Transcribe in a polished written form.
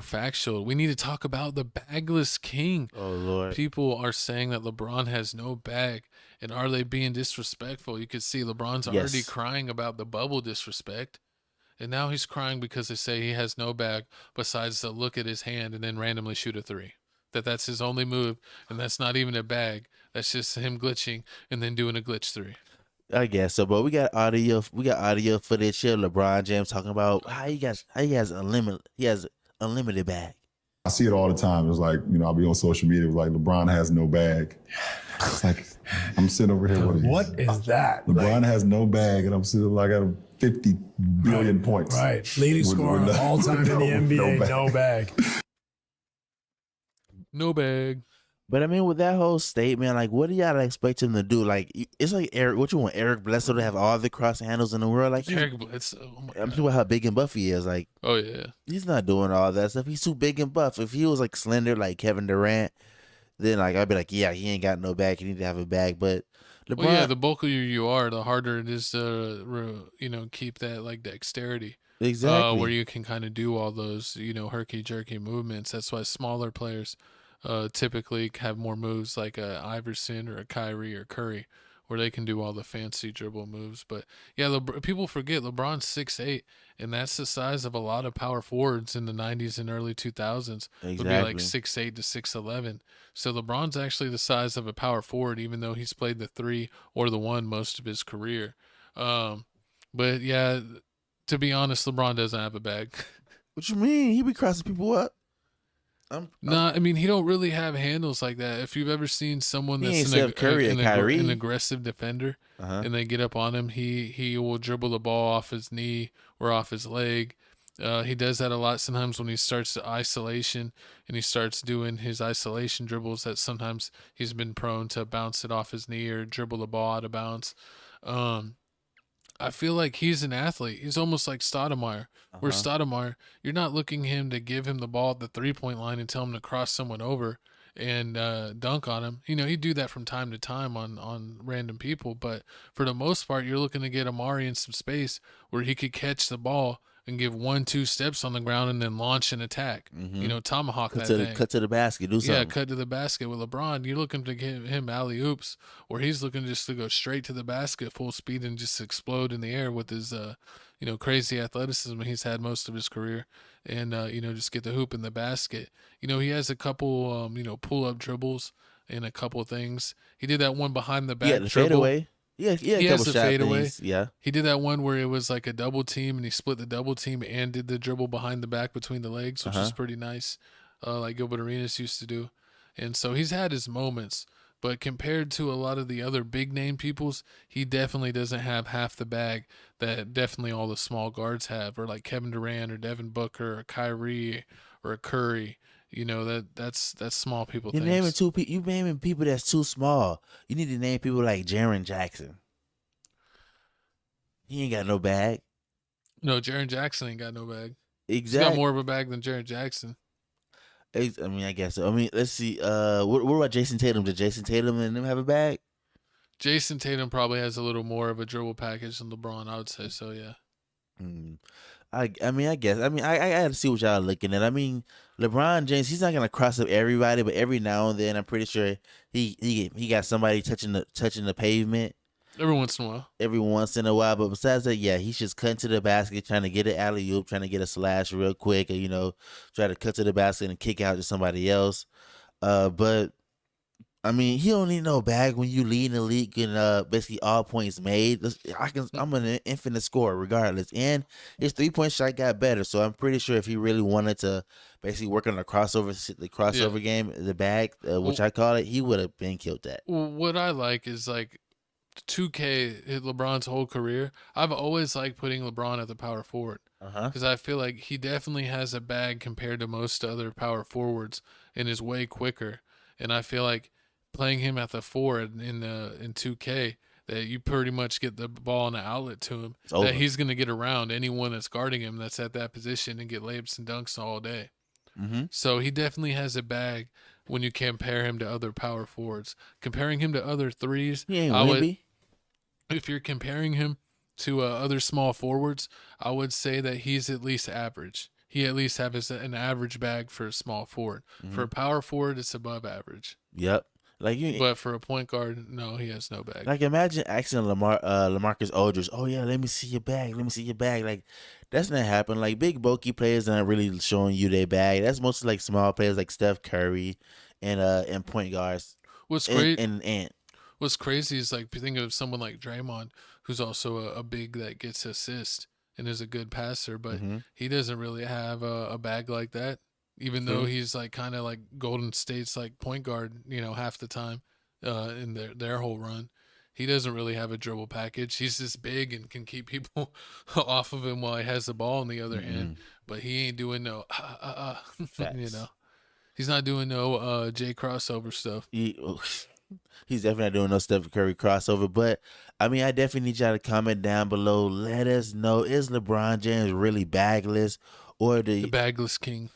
factual. We need to talk about the bagless king. Oh Lord. People are saying that LeBron has no bag, and are they being disrespectful? You could see LeBron's already Yes. crying about the bubble disrespect, and now he's crying because they say he has no bag besides to look at his hand and then randomly shoot a three. That's his only move, and that's not even a bag. That's just him glitching and then doing a glitch three. I guess so, but we got audio. We got audio footage here. LeBron James talking about how he has unlimited bag. I see it all the time. It's like, I'll be on social media. It's like LeBron has no bag. It's like I'm sitting over here. What is that? LeBron has no bag, and I'm sitting like at 50 billion points. Right, leading scorer all time in the NBA. No bag. No bag. But I mean, with that whole statement, like, what do y'all expect him to do? Like, it's like what you want Eric Bledsoe to have all the cross handles in the world? Like, Eric Bledsoe. Oh my I'm God. talking about how big and buff he is. Like, Oh yeah. he's not doing all that stuff. He's too big and buff. If he was like slender, like Kevin Durant, then like I'd be like, yeah, he ain't got no bag. He need to have a bag. But LeBron, Well, yeah, the bulkier you are, the harder it is to keep that like dexterity. exactly. Where you can kind of do all those herky jerky movements. That's why smaller players typically have more moves like a Iverson or a Kyrie or Curry, where they can do all the fancy dribble moves. But yeah, people forget LeBron's 6'8", and that's the size of a lot of power forwards in the 90s and early 2000s. Would be like 6'8" to 6'11". So LeBron's actually the size of a power forward, even though he's played the 3 or the 1 most of his career. But yeah, to be honest, LeBron doesn't have a bag. What you mean? He be crossing people up. Nah, I mean, he don't really have handles like that. If you've ever seen someone He ain't that's Steph Curry and Kyrie. an aggressive defender, and they get up on him, he will dribble the ball off his knee or off his leg. He does that a lot sometimes when he starts the isolation and he starts doing his isolation dribbles, that sometimes he's been prone to bounce it off his knee or dribble the ball out of bounds. I feel like he's an athlete. He's almost like Stoudemire. Where Stoudemire, you're not looking him to give him the ball at the 3-point line and tell him to cross someone over and dunk on him. He'd do that from time to time on random people, but for the most part, you're looking to get Amari in some space where he could catch the ball and give 1-2 steps on the ground and then launch an attack. Tomahawk that thing. Cut to the basket. Do something. Yeah, cut to the basket. With LeBron, you're looking to give him alley oops, or he's looking just to go straight to the basket full speed and just explode in the air with his crazy athleticism he's had most of his career, and just get the hoop in the basket. He has a couple pull up dribbles and a couple of things. He did that one behind the back the dribble. fadeaway. Yeah, he has the fadeaway. Things. Yeah, he did that one where it was like a double team, and he split the double team and did the dribble behind the back between the legs, which is pretty nice, like Gilbert Arenas used to do. And so he's had his moments, but compared to a lot of the other big name peoples, he definitely doesn't have half the bag that definitely all the small guards have, or like Kevin Durant or Devin Booker or Kyrie or a Curry. That's small people. You naming people that's too small. You need to name people like Jaren Jackson. He ain't got no bag. No, Jaren Jackson ain't got no bag. Exactly. He's got more of a bag than Jaren Jackson. I mean, I guess so. I mean, let's see. What about Jason Tatum? Did Jason Tatum and them have a bag? Jason Tatum probably has a little more of a dribble package than LeBron. I would say so. Yeah. I guess. I gotta see what y'all are looking at. I mean, LeBron James, he's not gonna cross up everybody, but every now and then, I'm pretty sure he got somebody touching the pavement. Every once in a while. But besides that, yeah, he's just cutting to the basket, trying to get an alley oop, trying to get a slash real quick, or try to cut to the basket and kick out to somebody else. But I mean, he don't need no bag when you lead in the league and basically all points made. I'm an infinite scorer regardless, and his 3-point shot got better. So I'm pretty sure if he really wanted to basically work on the crossover game, the bag, which I call it, he would have been killed that. What I like is like 2K, LeBron's whole career. I've always liked putting LeBron at the power forward because I feel like he definitely has a bag compared to most other power forwards and is way quicker. And I feel like playing him at the 4 in 2K, that you pretty much get the ball and the outlet to him, that he's going to get around anyone that's guarding him that's at that position and get layups and dunks all day. So he definitely has a bag when you compare him to other power forwards. Comparing him to other threes, if you're comparing him to other small forwards, I would say that he's at least average. he at least has an average bag for a small forward. For a power forward, it's above average. Yep. Like you, But for a point guard, no, he has no bag. like imagine asking LaMarcus Aldridge, "Oh yeah, let me see your bag. Let me see your bag." Like that's not happening. Like big bulky players aren't really showing you their bag. That's mostly like small players like Steph Curry and point guards. What's great And What's crazy is like think of someone like Draymond, who's also a big that gets assists and is a good passer, but he doesn't really have a bag like that. Even though he's like kind of like Golden State's like point guard, half the time in their whole run. He doesn't really have a dribble package. He's just big and can keep people off of him while he has the ball on the other hand. But he ain't doing no, He's not doing no J crossover stuff. He's definitely not doing no Steph Curry crossover. But I mean, I definitely need y'all to comment down below. Let us know, is LeBron James really bagless, or The bagless king.